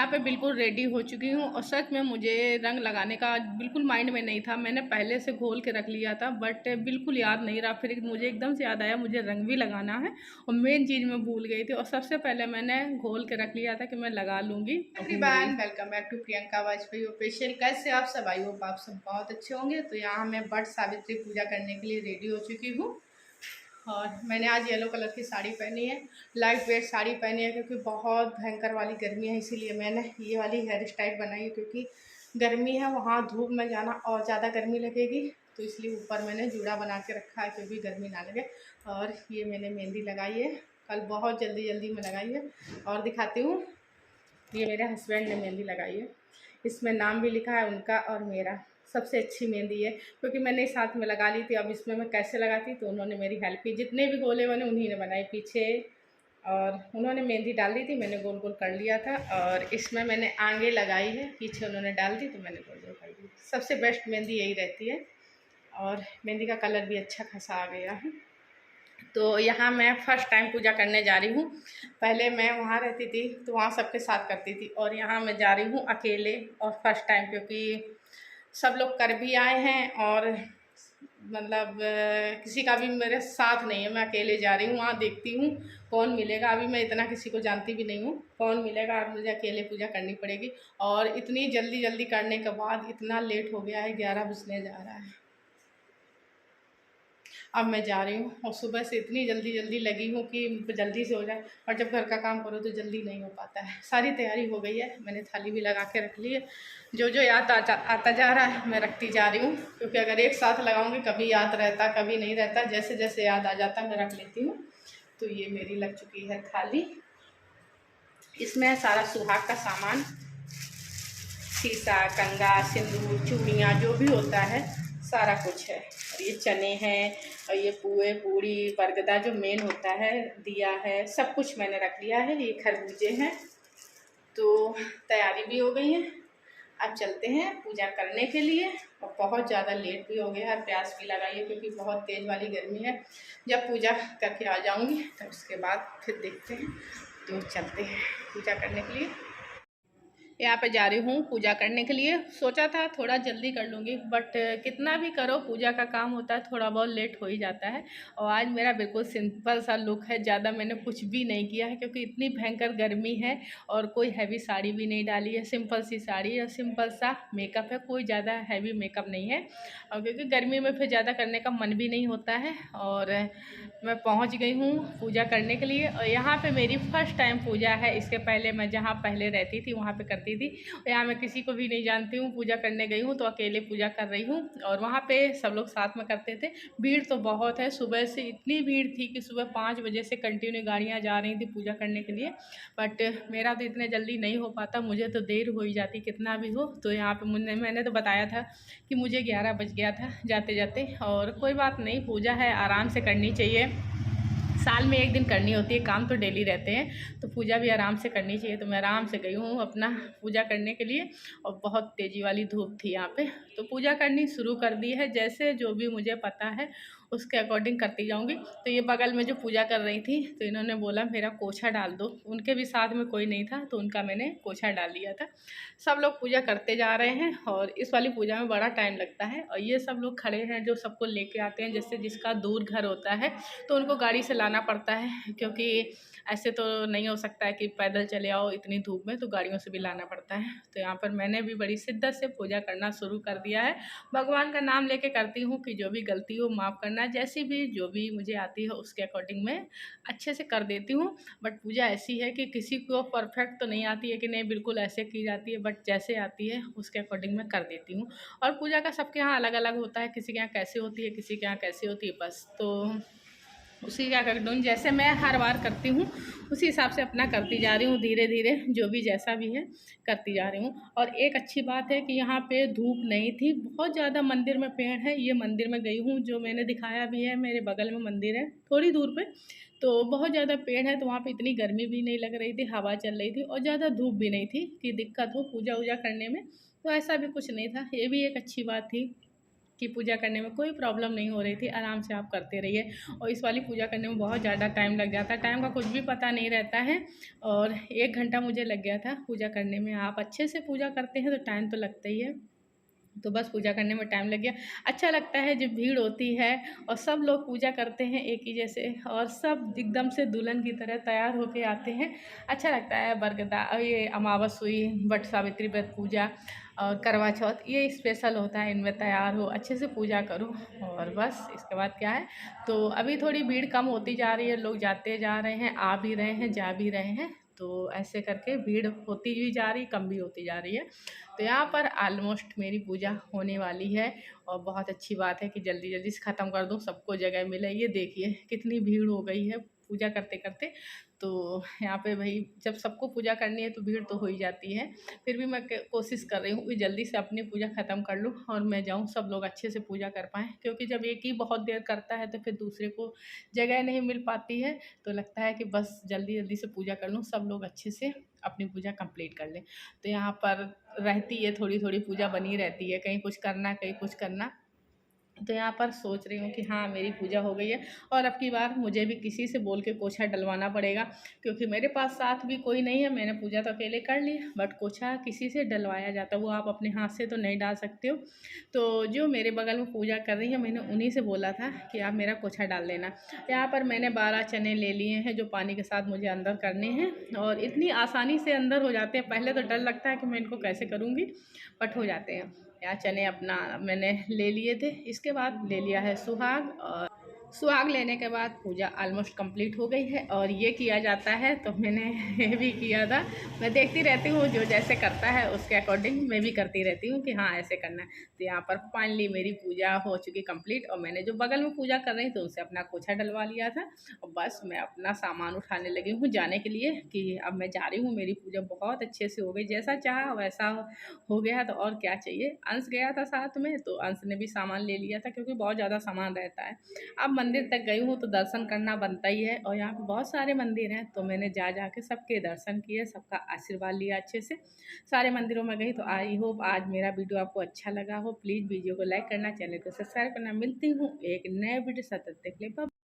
यहाँ पे बिल्कुल रेडी हो चुकी हूँ और सच में मुझे रंग लगाने का बिल्कुल माइंड में नहीं था। मैंने पहले से घोल के रख लिया था बट बिल्कुल याद नहीं रहा। फिर मुझे एकदम से याद आया मुझे रंग भी लगाना है और मेन चीज़ मैं भूल गई थी और सबसे पहले मैंने घोल के रख लिया था कि मैं लगा लूँगी। Everyone, welcome back to Priyanka Vajpayee official. कैसे आप सब? आई होप आप सब बहुत अच्छे होंगे। तो यहाँ मैं वट सावित्री पूजा करने के लिए रेडी हो चुकी हूँ और मैंने आज येलो कलर की साड़ी पहनी है, लाइट वेट साड़ी पहनी है क्योंकि बहुत भयंकर वाली गर्मी है। इसीलिए मैंने ये वाली हेयर स्टाइल बनाई है क्योंकि गर्मी है, वहाँ धूप में जाना और ज़्यादा गर्मी लगेगी। तो इसलिए ऊपर मैंने जूड़ा बना के रखा है क्योंकि गर्मी ना लगे। और ये मैंने मेहंदी लगाई है, कल बहुत जल्दी जल्दी में लगाई है और दिखाती हूँ। ये मेरे हस्बैंड ने मेहंदी लगाई है, इसमें नाम भी लिखा है उनका और मेरा। सबसे अच्छी मेहंदी है क्योंकि मैंने साथ में लगा ली थी। अब इसमें मैं कैसे लगाती तो उन्होंने मेरी हेल्प की। जितने भी गोले बने उन्हीं ने बनाए पीछे, और उन्होंने मेहंदी डाल दी थी, मैंने गोल गोल कर लिया था। और इसमें मैंने आगे लगाई है, पीछे उन्होंने डाल दी तो मैंने गोल गोल कर दी। सबसे बेस्ट मेहंदी यही रहती है और मेहंदी का कलर भी अच्छा खासा आ गया है। तो यहाँ मैं फ़र्स्ट टाइम पूजा करने जा रही हूँ। पहले मैं वहाँ रहती थी तो वहाँ सबके साथ करती थी और यहाँ मैं जा रही हूँ अकेले और फर्स्ट टाइम, क्योंकि सब लोग कर भी आए हैं और मतलब किसी का भी मेरे साथ नहीं है। मैं अकेले जा रही हूँ, वहाँ देखती हूँ कौन मिलेगा। अभी मैं इतना किसी को जानती भी नहीं हूँ, कौन मिलेगा। और मुझे अकेले पूजा करनी पड़ेगी और इतनी जल्दी जल्दी करने के बाद इतना लेट हो गया है, 11 बजने जा रहा है। अब मैं जा रही हूँ और सुबह से इतनी जल्दी जल्दी लगी हूँ कि जल्दी से हो जाए, और जब घर का काम करो तो जल्दी नहीं हो पाता है। सारी तैयारी हो गई है, मैंने थाली भी लगा के रख ली है। जो जो याद आता जा रहा है मैं रखती जा रही हूँ, क्योंकि अगर एक साथ लगाऊंगी कभी याद रहता कभी नहीं रहता। जैसे जैसे याद आ जाता मैं रख लेती हूँ। तो ये मेरी लग चुकी है थाली। इसमें है सारा सुहाग का सामान, शीशा, कंगा, सिंदूर, चूड़ियाँ, जो भी होता है सारा कुछ है। और ये चने हैं और ये पुए पूड़ी बरगदा जो मेन होता है, दिया है, सब कुछ मैंने रख लिया है। ये खरबूजे हैं। तो तैयारी भी हो गई है, अब चलते हैं पूजा करने के लिए। और बहुत ज़्यादा लेट भी हो गया है, प्यास भी लगाई है क्योंकि बहुत तेज़ वाली गर्मी है। जब पूजा करके आ जाऊंगी तब उसके बाद फिर देखते हैं। तो चलते हैं पूजा करने के लिए। यहाँ पे जा रही हूँ पूजा करने के लिए। सोचा था थोड़ा जल्दी कर लूँगी बट कितना भी करो पूजा का काम होता है, थोड़ा बहुत लेट हो ही जाता है। और आज मेरा बिल्कुल सिंपल सा लुक है, ज़्यादा मैंने कुछ भी नहीं किया है क्योंकि इतनी भयंकर गर्मी है और कोई हैवी साड़ी भी नहीं डाली है। सिंपल सी साड़ी और सिंपल सा मेकअप है, कोई ज़्यादा हैवी मेकअप नहीं है। और क्योंकि गर्मी में फिर ज़्यादा करने का मन भी नहीं होता है। और मैं पहुंच गई हूँ पूजा करने के लिए और यहाँ पे मेरी फर्स्ट टाइम पूजा है। इसके पहले मैं जहाँ पहले रहती थी वहाँ पे करती थी। यहाँ मैं किसी को भी नहीं जानती हूँ, पूजा करने गई हूँ तो अकेले पूजा कर रही हूँ। और वहाँ पे सब लोग साथ में करते थे। भीड़ तो बहुत है, सुबह से इतनी भीड़ थी कि सुबह 5 बजे से कंटिन्यू गाड़ियाँ जा रही थी पूजा करने के लिए। बट मेरा तो इतने जल्दी नहीं हो पाता, मुझे तो देर हो ही जाती कितना भी हो। तो यहाँ पे मैंने तो बताया था कि मुझे 11 बज गया था जाते जाते। और कोई बात नहीं, पूजा है आराम से करनी चाहिए। साल में एक दिन करनी होती है, काम तो डेली रहते हैं तो पूजा भी आराम से करनी चाहिए। तो मैं आराम से गई हूँ अपना पूजा करने के लिए और बहुत तेज़ी वाली धूप थी यहाँ पे। तो पूजा करनी शुरू कर दी है, जैसे जो भी मुझे पता है उसके अकॉर्डिंग करती जाऊँगी। तो ये बगल में जो पूजा कर रही थी तो इन्होंने बोला मेरा कोछा डाल दो, उनके भी साथ में कोई नहीं था तो उनका मैंने कोछा डाल दिया था। सब लोग पूजा करते जा रहे हैं और इस वाली पूजा में बड़ा टाइम लगता है। और ये सब लोग खड़े हैं जो सबको लेके आते हैं, जैसे जिसका दूर घर होता है तो उनको गाड़ी से लाना पड़ता है, क्योंकि ऐसे तो नहीं हो सकता है कि पैदल चले आओ इतनी धूप में, तो गाड़ियों से भी लाना पड़ता है। तो यहाँ पर मैंने भी बड़ी शिद्दत से पूजा करना शुरू कर दिया है। भगवान का नाम लेके करती हूँ कि जो भी गलती हो माफ़ करना, जैसी भी जो भी मुझे आती है उसके अकॉर्डिंग मैं अच्छे से कर देती हूँ। बट पूजा ऐसी है कि किसी को परफेक्ट तो नहीं आती है कि नहीं बिल्कुल ऐसे की जाती है, बट जैसे आती है उसके अकॉर्डिंग मैं कर देती हूँ। और पूजा का सबके यहाँ अलग अलग होता है, किसी के यहाँ कैसे होती है, किसी के यहाँ कैसे होती है, बस तो उसी का कर दूँ। जैसे मैं हर बार करती हूँ उसी हिसाब से अपना करती जा रही हूँ, धीरे धीरे जो भी जैसा भी है करती जा रही हूँ। और एक अच्छी बात है कि यहाँ पे धूप नहीं थी, बहुत ज़्यादा मंदिर में पेड़ है। ये मंदिर में गई हूँ जो मैंने दिखाया भी है, मेरे बगल में मंदिर है थोड़ी दूर पे। तो बहुत ज़्यादा पेड़ है तो वहाँ पे इतनी गर्मी भी नहीं लग रही थी, हवा चल रही थी और ज़्यादा धूप भी नहीं थी कि दिक्कत हो पूजा वूजा करने में। तो ऐसा भी कुछ नहीं था, ये भी एक अच्छी बात थी कि पूजा करने में कोई प्रॉब्लम नहीं हो रही थी, आराम से आप करते रहिए। और इस वाली पूजा करने में बहुत ज़्यादा टाइम लग जाता है, टाइम का कुछ भी पता नहीं रहता है। और 1 घंटा मुझे लग गया था पूजा करने में। आप अच्छे से पूजा करते हैं तो टाइम तो लगता ही है, तो बस पूजा करने में टाइम लग गया। अच्छा लगता है जब भीड़ होती है और सब लोग पूजा करते हैं एक ही जैसे, और सब एकदम से दुल्हन की तरह तैयार होके आते हैं। अच्छा लगता है। बरगदा ये अमावस हुई, वट सावित्री व्रत पूजा और करवा चौथ, ये स्पेशल होता है, इनमें तैयार हो, अच्छे से पूजा करो। और बस इसके बाद क्या है, तो अभी थोड़ी भीड़ कम होती जा रही है, लोग जाते जा रहे हैं, आ भी रहे हैं, जा भी रहे हैं, तो ऐसे करके भीड़ होती भी जा रही, कम भी होती जा रही है। तो यहाँ पर ऑलमोस्ट मेरी पूजा होने वाली है, और बहुत अच्छी बात है कि जल्दी जल्दी से ख़त्म कर दूँ, सबको जगह मिले। ये देखिए कितनी भीड़ हो गई है पूजा करते करते। तो यहाँ पे भाई जब सबको पूजा करनी है तो भीड़ तो हो ही जाती है। फिर भी मैं कोशिश कर रही हूँ कि जल्दी से अपनी पूजा ख़त्म कर लूँ और मैं जाऊँ, सब लोग अच्छे से पूजा कर पाएँ, क्योंकि जब एक ही बहुत देर करता है तो फिर दूसरे को जगह नहीं मिल पाती है। तो लगता है कि बस जल्दी जल्दी से पूजा कर लूँ, सब लोग अच्छे से अपनी पूजा कंप्लीट कर लें। तो यहाँ पर रहती है, थोड़ी थोड़ी पूजा बनी रहती है, कहीं कुछ करना कहीं कुछ करना। तो यहाँ पर सोच रही हूँ कि हाँ मेरी पूजा हो गई है, और अब की बार मुझे भी किसी से बोल के कोछा डलवाना पड़ेगा, क्योंकि मेरे पास साथ भी कोई नहीं है। मैंने पूजा तो अकेले कर ली, बट कोछा किसी से डलवाया जाता है, वो आप अपने हाथ से तो नहीं डाल सकते हो। तो जो मेरे बगल में पूजा कर रही है, मैंने उन्हीं से बोला था कि आप मेरा कोछा डाल लेना। यहाँ पर मैंने 12 चने ले लिए हैं, जो पानी के साथ मुझे अंदर करने हैं, और इतनी आसानी से अंदर हो जाते हैं। पहले तो डर लगता है कि मैं इनको कैसे करूँगी, बट हो जाते हैं। यहाँ चने अपना मैंने ले लिए थे। इसके बाद ले लिया है सुहाग, और सुहाग लेने के बाद पूजा ऑलमोस्ट कंप्लीट हो गई है। और ये किया जाता है, तो मैंने ये भी किया था। मैं देखती रहती हूँ, जो जैसे करता है उसके अकॉर्डिंग मैं भी करती रहती हूँ कि हाँ ऐसे करना है। तो यहाँ पर फाइनली मेरी पूजा हो चुकी कंप्लीट, और मैंने जो बगल में पूजा कर रही थी उनसे अपना कोछा डलवा लिया था, और बस मैं अपना सामान उठाने लगी हूँ जाने के लिए, कि अब मैं जा रही हूँ। मेरी पूजा बहुत अच्छे से हो गई, जैसा चाहा वैसा हो गया, तो और क्या चाहिए। अंश गया था साथ में, तो अंश ने भी सामान ले लिया था, क्योंकि बहुत ज़्यादा सामान रहता है। अब मंदिर तक गई हूँ तो दर्शन करना बनता ही है, और यहाँ पे बहुत सारे मंदिर हैं, तो मैंने जा के सबके दर्शन किए, सबका आशीर्वाद लिया अच्छे से। सारे मंदिरों में गई। तो आई होप आज मेरा वीडियो आपको अच्छा लगा हो। प्लीज़ वीडियो को लाइक करना, चैनल को सब्सक्राइब करना। मिलती हूँ एक नए वीडियो साथ, तक के लिए बाय।